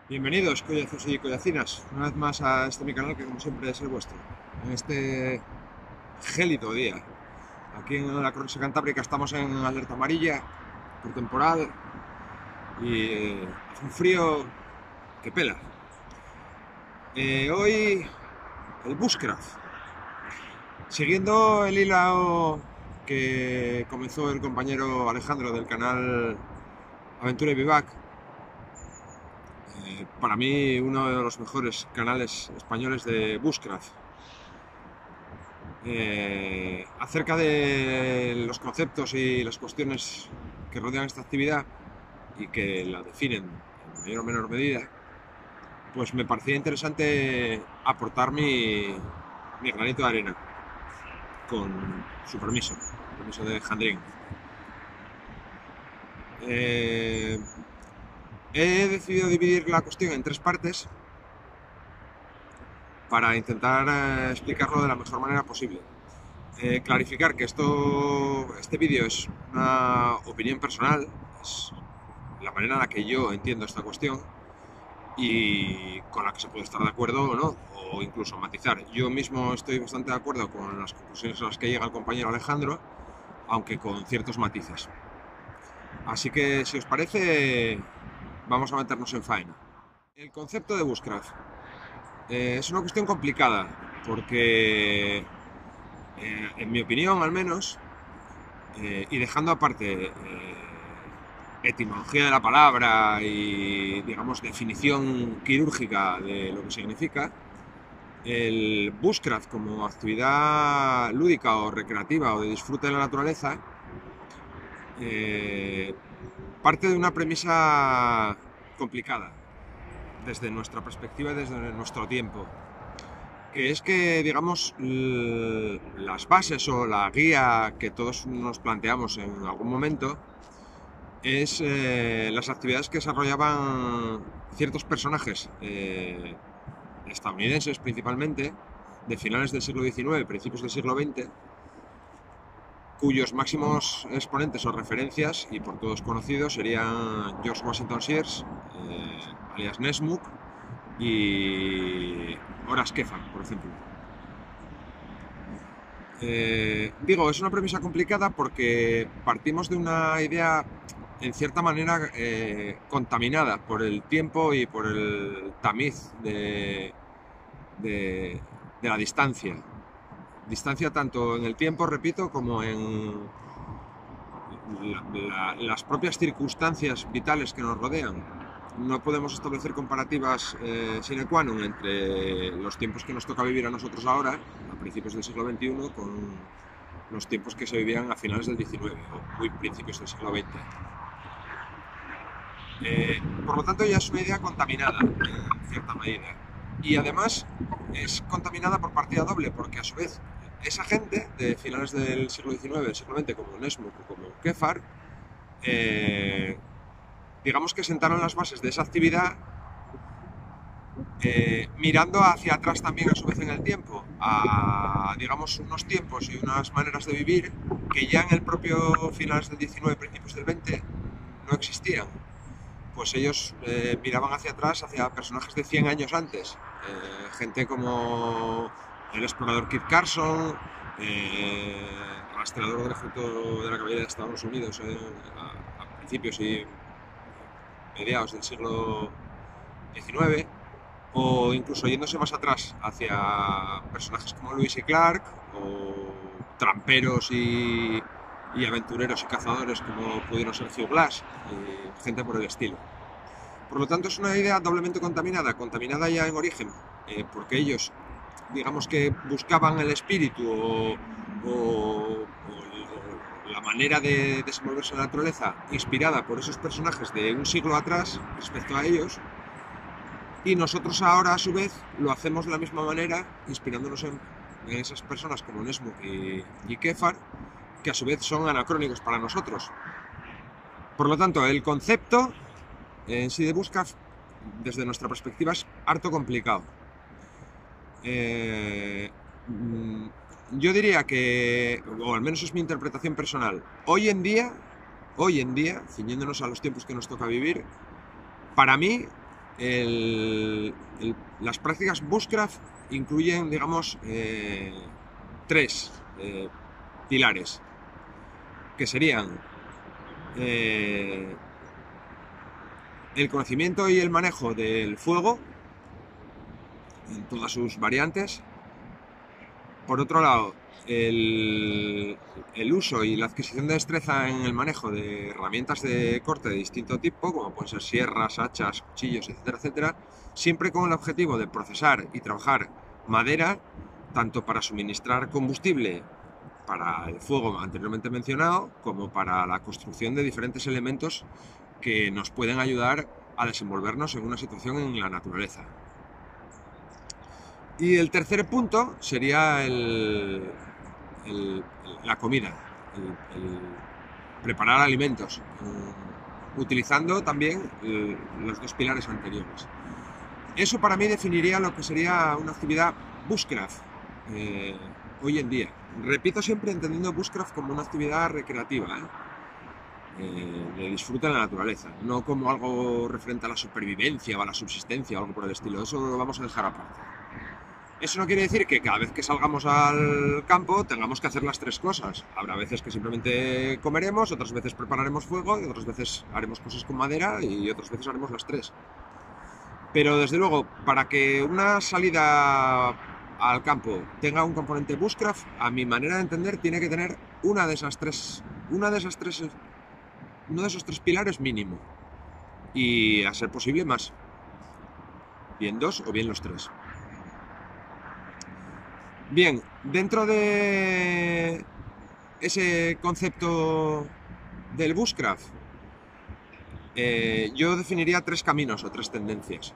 Bienvenidos, collazos y collacinas, una vez más a mi canal que como siempre es el vuestro. En este gélido día, aquí en la Cornisa Cantábrica estamos en alerta amarilla por temporal y hace un frío que pela. Hoy el bushcraft, siguiendo el hilo que comenzó el compañero Alejandro del canal Aventura y Vivac, para mí uno de los mejores canales españoles de bushcraft. Acerca de los conceptos y las cuestiones que rodean esta actividad y que la definen en mayor o menor medida, pues me parecía interesante aportar mi granito de arena con su permiso de Jandrín. He decidido dividir la cuestión en tres partes para intentar explicarlo de la mejor manera posible. Clarificar que este vídeo es una opinión personal, es la manera en la que yo entiendo esta cuestión y con la que se puede estar de acuerdo o no, o incluso matizar. Yo mismo estoy bastante de acuerdo con las conclusiones a las que llega el compañero Alejandro, aunque con ciertos matices. Así que, si os parece, vamos a meternos en faena. El concepto de bushcraft es una cuestión complicada, porque, en mi opinión al menos, y dejando aparte etimología de la palabra y, digamos, definición quirúrgica de lo que significa, el bushcraft como actividad lúdica o recreativa o de disfrute de la naturaleza parte de una premisa complicada desde nuestra perspectiva y desde nuestro tiempo, que es que, digamos, las bases o la guía que todos nos planteamos en algún momento es las actividades que desarrollaban ciertos personajes estadounidenses principalmente, de finales del siglo XIX, principios del siglo XX, cuyos máximos exponentes o referencias, y por todos conocidos, serían George Washington Shears, alias Nessmuk, y Horace Kefar, por ejemplo. Digo, es una premisa complicada porque partimos de una idea en cierta manera contaminada por el tiempo y por el tamiz de la distancia. Distancia tanto en el tiempo, repito, como en las propias circunstancias vitales que nos rodean. No podemos establecer comparativas sine qua non entre los tiempos que nos toca vivir a nosotros ahora, a principios del siglo XXI, con los tiempos que se vivían a finales del XIX o muy principios del siglo XX. Por lo tanto, ya es una idea contaminada en cierta medida. Y además es contaminada por partida doble, porque a su vez esa gente de finales del siglo XIX, del siglo XX, como Nessmuk o como Kefar, digamos que sentaron las bases de esa actividad mirando hacia atrás también a su vez en el tiempo, a, digamos, unos tiempos y unas maneras de vivir que ya en el propio finales del XIX, principios del XX, no existían. Pues ellos miraban hacia atrás, hacia personajes de 100 años antes, gente como el explorador Kit Carson, rastreador del ejército de la caballería de Estados Unidos a principios y mediados del siglo XIX, o incluso yéndose más atrás hacia personajes como Lewis y Clark, o tramperos y aventureros y cazadores como pudieron ser Hugh Glass, gente por el estilo. Por lo tanto, es una idea doblemente contaminada ya en origen, porque ellos, digamos que buscaban el espíritu o la manera de desenvolverse en la naturaleza inspirada por esos personajes de un siglo atrás respecto a ellos, y nosotros ahora a su vez lo hacemos de la misma manera, inspirándonos en esas personas como Nessmuk y Kefar, que a su vez son anacrónicos para nosotros. Por lo tanto, el concepto en sí de bushcraft, desde nuestra perspectiva, es harto complicado. Yo diría que, o al menos es mi interpretación personal, hoy en día, ciñéndonos a los tiempos que nos toca vivir, para mí las prácticas bushcraft incluyen, digamos, tres pilares, que serían el conocimiento y el manejo del fuego en todas sus variantes. Por otro lado, el uso y la adquisición de destreza en el manejo de herramientas de corte de distinto tipo, como pueden ser sierras, hachas, cuchillos, etcétera, etcétera, siempre con el objetivo de procesar y trabajar madera, tanto para suministrar combustible para el fuego anteriormente mencionado, como para la construcción de diferentes elementos que nos pueden ayudar a desenvolvernos en una situación en la naturaleza. Y el tercer punto sería la comida, el preparar alimentos, utilizando también los dos pilares anteriores. Eso para mí definiría lo que sería una actividad bushcraft hoy en día. Repito, siempre entendiendo bushcraft como una actividad recreativa, de disfrute de la naturaleza, no como algo referente a la supervivencia o a la subsistencia o algo por el estilo. Eso lo vamos a dejar aparte. Eso no quiere decir que cada vez que salgamos al campo tengamos que hacer las tres cosas. Habrá veces que simplemente comeremos, otras veces prepararemos fuego, y otras veces haremos cosas con madera y otras veces haremos las tres. Pero desde luego, para que una salida al campo tenga un componente bushcraft, a mi manera de entender, tiene que tener uno de esos tres pilares mínimo. Y a ser posible más. Bien dos o bien los tres. Bien, dentro de ese concepto del bushcraft, yo definiría tres caminos o tres tendencias.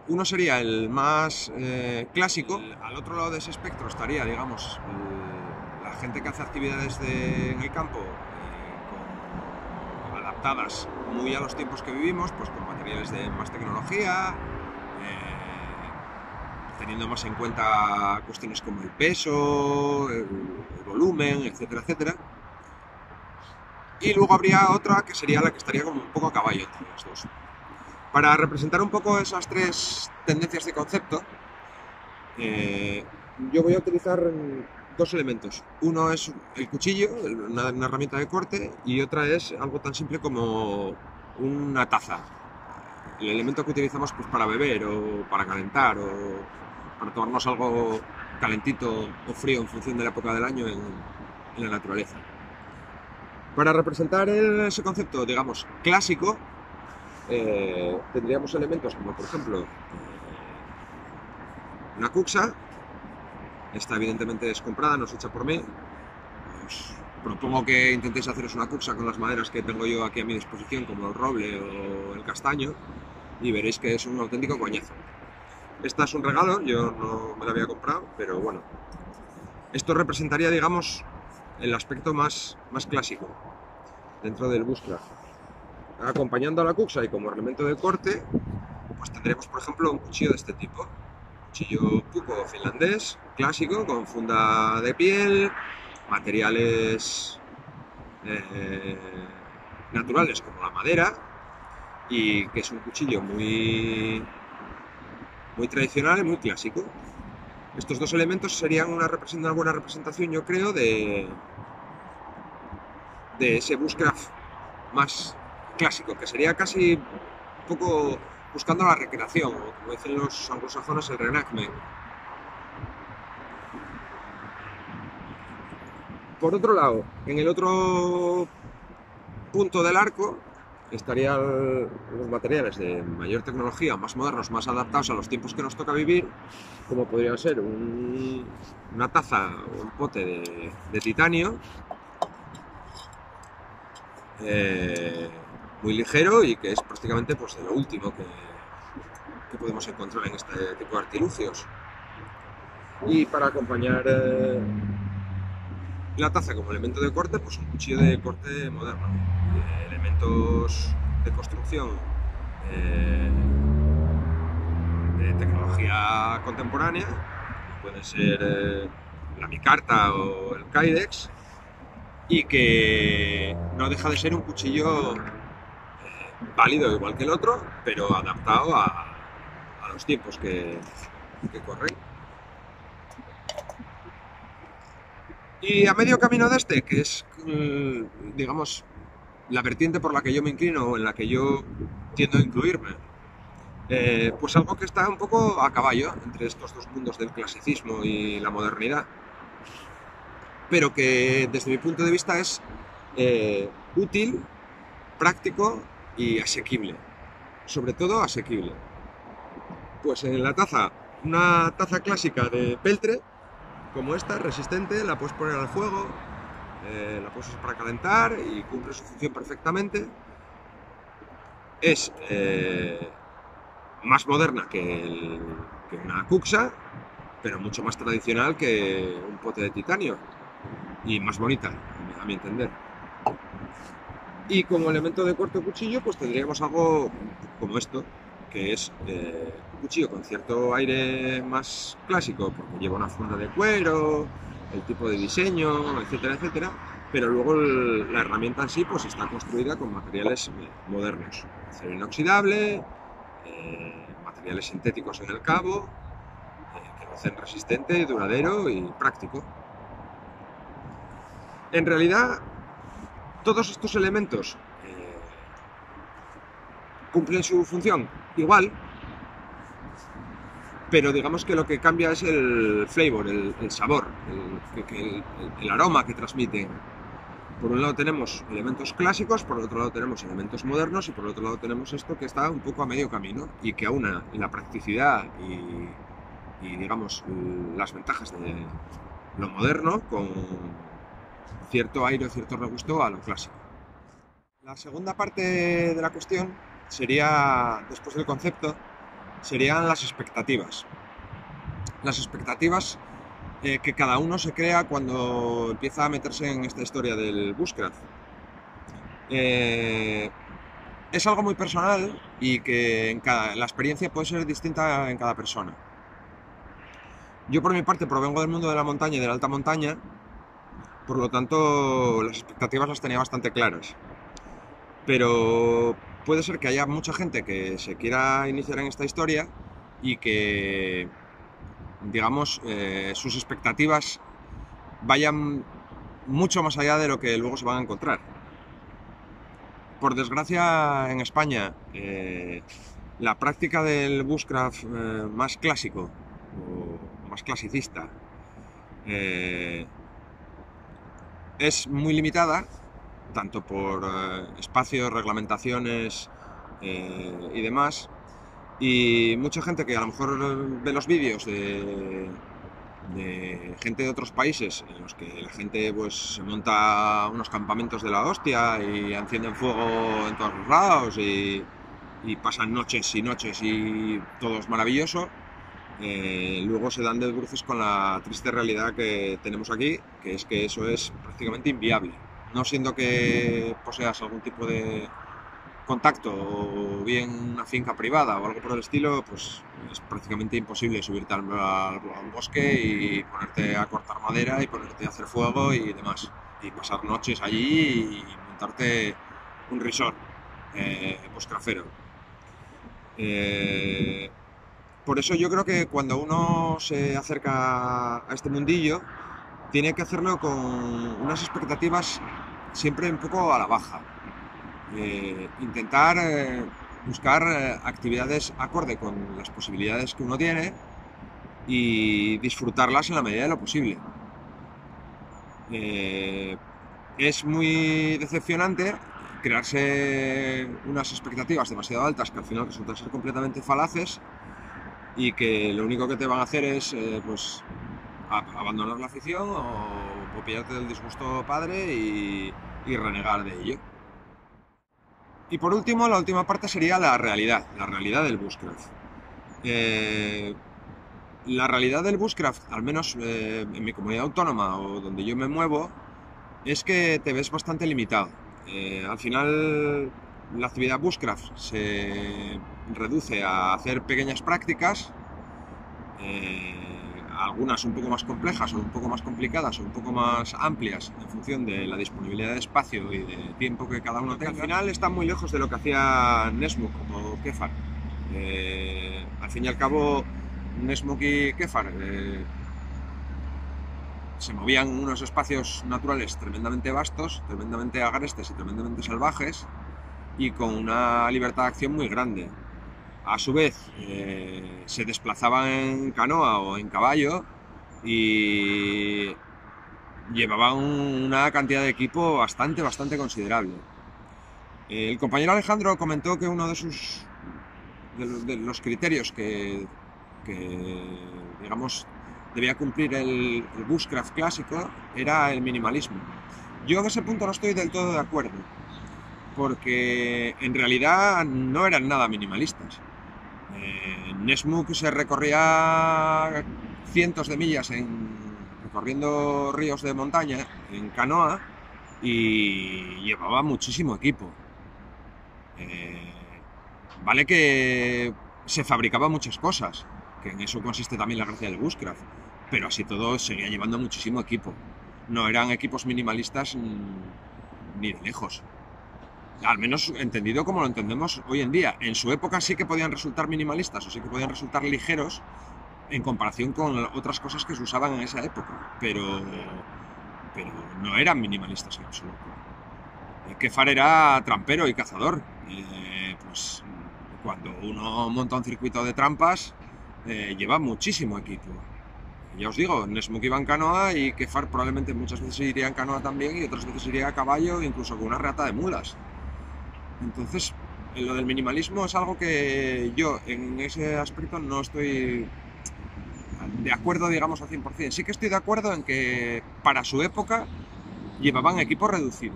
Uno sería el más clásico. Al otro lado de ese espectro estaría, digamos, la gente que hace actividades en el campo adaptadas muy a los tiempos que vivimos, pues con materiales de más tecnología, teniendo más en cuenta cuestiones como el peso, el volumen, etcétera, etcétera. Y luego habría otra que sería la que estaría como un poco a caballo entre las dos. Para representar un poco esas tres tendencias de concepto, yo voy a utilizar dos elementos. Uno es el cuchillo, una herramienta de corte, y otra es algo tan simple como una taza. El elemento que utilizamos pues, para beber o para calentar o para tomarnos algo calentito o frío en función de la época del año en la naturaleza. Para representar ese concepto, digamos, clásico, tendríamos elementos como, por ejemplo, una cuxa. Esta evidentemente es comprada, no es hecha por mí. Os propongo que intentéis haceros una cuxa con las maderas que tengo yo aquí a mi disposición, como el roble o el castaño, y veréis que es un auténtico coñazo. Esta es un regalo, yo no me la había comprado, pero bueno. Esto representaría, digamos, el aspecto más clásico dentro del bushcraft. Acompañando a la cuxa y como elemento de corte, pues tendremos, por ejemplo, un cuchillo de este tipo. Cuchillo puco finlandés, clásico, con funda de piel, materiales naturales como la madera, y que es un cuchillo muy tradicional y muy clásico. Estos dos elementos serían una buena representación, yo creo, de ese bushcraft más clásico, que sería casi un poco buscando la recreación, o como dicen los anglosajones, el reenactment. Por otro lado, en el otro punto del arco estarían los materiales de mayor tecnología, más modernos, más adaptados a los tiempos que nos toca vivir, como podría ser una taza o un pote de titanio, muy ligero y que es prácticamente pues, de lo último que podemos encontrar en este tipo de artilugios. Y para acompañar la taza como elemento de corte, pues un cuchillo de corte moderno. Elementos de construcción de tecnología contemporánea, pueden ser la micarta o el kydex, y que no deja de ser un cuchillo válido igual que el otro, pero adaptado a los tiempos que corren. Y a medio camino de este, que es, digamos, la vertiente por la que yo me inclino o en la que yo tiendo a incluirme, pues algo que está un poco a caballo entre estos dos mundos del clasicismo y la modernidad, pero que desde mi punto de vista es útil, práctico y asequible. Sobre todo asequible. Pues en la taza, una taza clásica de peltre, como esta, resistente, la puedes poner al fuego, la puedes usar para calentar y cumple su función perfectamente. Es más moderna que una Cuxa, pero mucho más tradicional que un pote de titanio y más bonita, a mi entender. Y como elemento de corte cuchillo, pues tendríamos algo como esto, que es un cuchillo con cierto aire más clásico, porque lleva una funda de cuero, el tipo de diseño, etcétera, etcétera, pero luego la herramienta en sí pues está construida con materiales modernos, acero inoxidable, materiales sintéticos en el cabo, que lo hacen resistente, duradero y práctico. En realidad, todos estos elementos cumplen su función igual, pero digamos que lo que cambia es el flavor, el sabor, el aroma que transmiten. Por un lado tenemos elementos clásicos, por otro lado tenemos elementos modernos y por otro lado tenemos esto que está un poco a medio camino y que aúna la practicidad y digamos las ventajas de lo moderno con cierto aire, cierto regusto a lo clásico. La segunda parte de la cuestión sería, después del concepto, serían las expectativas. Las expectativas que cada uno se crea cuando empieza a meterse en esta historia del bushcraft. Es algo muy personal y que la experiencia puede ser distinta en cada persona. Yo por mi parte provengo del mundo de la montaña y de la alta montaña, por lo tanto las expectativas las tenía bastante claras. Pero puede ser que haya mucha gente que se quiera iniciar en esta historia y que, digamos, sus expectativas vayan mucho más allá de lo que luego se van a encontrar. Por desgracia, en España, la práctica del bushcraft más clásico o más clasicista es muy limitada, tanto por espacios, reglamentaciones y demás, y mucha gente que a lo mejor ve los vídeos de gente de otros países en los que la gente pues se monta unos campamentos de la hostia y encienden fuego en todos los lados y pasan noches y noches y todo es maravilloso. Luego se dan de bruces con la triste realidad que tenemos aquí, que es que eso es prácticamente inviable. No siendo que poseas algún tipo de contacto o bien una finca privada o algo por el estilo, pues es prácticamente imposible subirte al bosque y ponerte a cortar madera y ponerte a hacer fuego y demás. Y pasar noches allí y montarte un resort bushcraftero. Por eso yo creo que cuando uno se acerca a este mundillo, tiene que hacerlo con unas expectativas siempre un poco a la baja. Intentar buscar actividades acorde con las posibilidades que uno tiene y disfrutarlas en la medida de lo posible. Es muy decepcionante crearse unas expectativas demasiado altas que al final resultan ser completamente falaces y que lo único que te van a hacer es pues abandonar la afición o pillarte del disgusto padre y renegar de ello. Y por último, la última parte sería la realidad del bushcraft. La realidad del bushcraft, al menos en mi comunidad autónoma o donde yo me muevo, es que te ves bastante limitado. Al final, la actividad bushcraft se reduce a hacer pequeñas prácticas, algunas un poco más complejas o un poco más complicadas o un poco más amplias en función de la disponibilidad de espacio y de tiempo que cada uno tenga. Al final están muy lejos de lo que hacía Nessmuk o Kefar. Al fin y al cabo, Nessmuk y Kefar se movían en unos espacios naturales tremendamente vastos, tremendamente agrestes y tremendamente salvajes, y con una libertad de acción muy grande. A su vez, se desplazaban en canoa o en caballo y llevaban una cantidad de equipo bastante considerable. El compañero Alejandro comentó que uno de los criterios que digamos debía cumplir el bushcraft clásico era el minimalismo. Yo en ese punto no estoy del todo de acuerdo, porque en realidad no eran nada minimalistas. Nessmuk se recorría cientos de millas recorriendo ríos de montaña en canoa y llevaba muchísimo equipo. Vale que se fabricaban muchas cosas, que en eso consiste también la gracia del bushcraft, pero así todo seguía llevando muchísimo equipo. No eran equipos minimalistas ni de lejos. Al menos entendido como lo entendemos hoy en día. En su época sí que podían resultar minimalistas o sí que podían resultar ligeros en comparación con otras cosas que se usaban en esa época, pero no eran minimalistas en absoluto. Kefar era trampero y cazador. Pues cuando uno monta un circuito de trampas, lleva muchísimo equipo. Ya os digo, Nessmuk iba en canoa y Kefar probablemente muchas veces iría en canoa también y otras veces iría a caballo, incluso con una reata de mulas. Entonces, en lo del minimalismo es algo que yo en ese aspecto no estoy de acuerdo, digamos, al 100%. Sí que estoy de acuerdo en que para su época llevaban equipo reducido,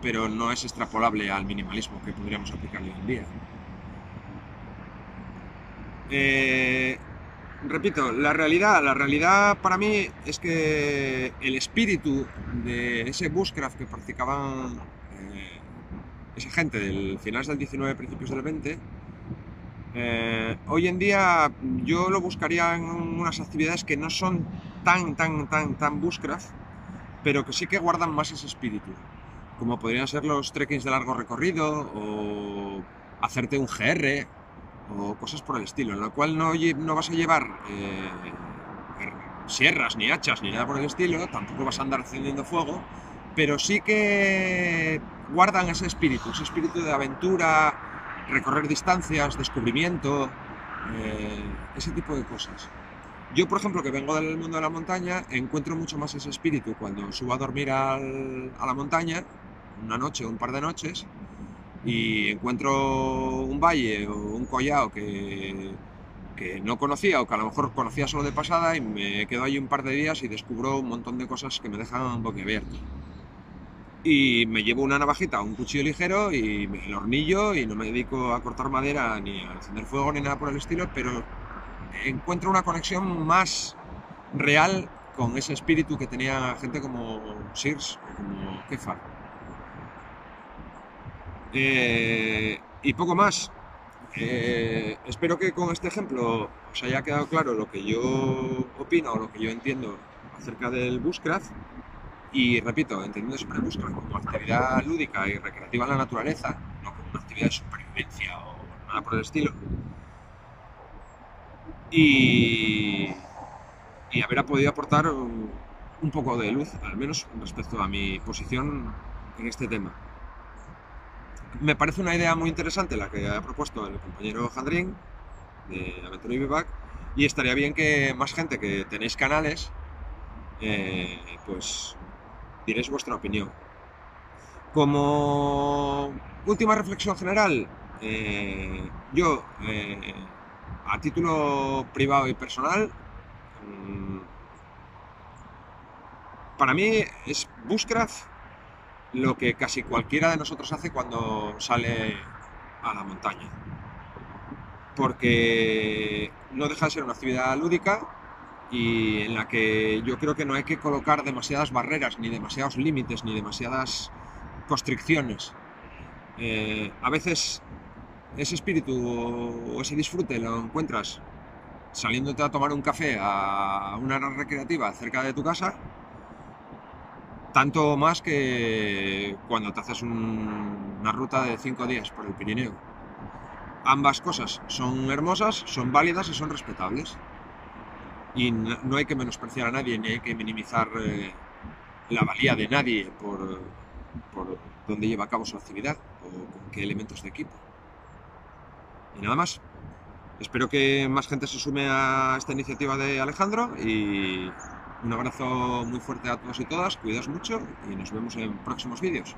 pero no es extrapolable al minimalismo que podríamos aplicar hoy en día. Repito, la realidad para mí es que el espíritu de ese bushcraft que practicaban esa gente del finales del 19, principios del 20, hoy en día yo lo buscaría en unas actividades que no son tan bushcraft, pero que sí que guardan más ese espíritu, como podrían ser los trekkings de largo recorrido o hacerte un GR o cosas por el estilo, en lo cual no vas a llevar sierras, ni hachas, ni nada por el estilo, tampoco vas a andar encendiendo fuego, pero sí que guardan ese espíritu de aventura, recorrer distancias, descubrimiento, ese tipo de cosas. Yo, por ejemplo, que vengo del mundo de la montaña, encuentro mucho más ese espíritu cuando subo a dormir a la montaña, una noche o un par de noches, y encuentro un valle o un collado que no conocía o que a lo mejor conocía solo de pasada, y me quedo ahí un par de días y descubro un montón de cosas que me dejan boquiabierto. Y me llevo una navajita, un cuchillo ligero y el hornillo, y no me dedico a cortar madera ni a encender fuego ni nada por el estilo, pero encuentro una conexión más real con ese espíritu que tenía gente como Sears o como Kefar. Y poco más. Espero que con este ejemplo os haya quedado claro lo que yo opino o lo que yo entiendo acerca del bushcraft. Y repito, entendiendo siempre el bushcraft como actividad lúdica y recreativa en la naturaleza, no como una actividad de supervivencia o nada por el estilo. Y haber podido aportar un poco de luz, al menos respecto a mi posición en este tema. Me parece una idea muy interesante la que ha propuesto el compañero Jandrín de Aventura y Vivac, y estaría bien que más gente que tenéis canales pues diréis vuestra opinión. Como última reflexión general, yo a título privado y personal, para mí es bushcraft lo que casi cualquiera de nosotros hace cuando sale a la montaña, porque no deja de ser una actividad lúdica y en la que yo creo que no hay que colocar demasiadas barreras, ni demasiados límites, ni demasiadas constricciones. A veces ese espíritu o ese disfrute lo encuentras saliéndote a tomar un café a una área recreativa cerca de tu casa, tanto más que cuando te haces una ruta de 5 días por el Pirineo. Ambas cosas son hermosas, son válidas y son respetables. Y no hay que menospreciar a nadie, ni hay que minimizar la valía de nadie por dónde lleva a cabo su actividad o con qué elementos de equipo. Y nada más. Espero que más gente se sume a esta iniciativa de Alejandro y un abrazo muy fuerte a todos y todas, cuidaos mucho y nos vemos en próximos vídeos.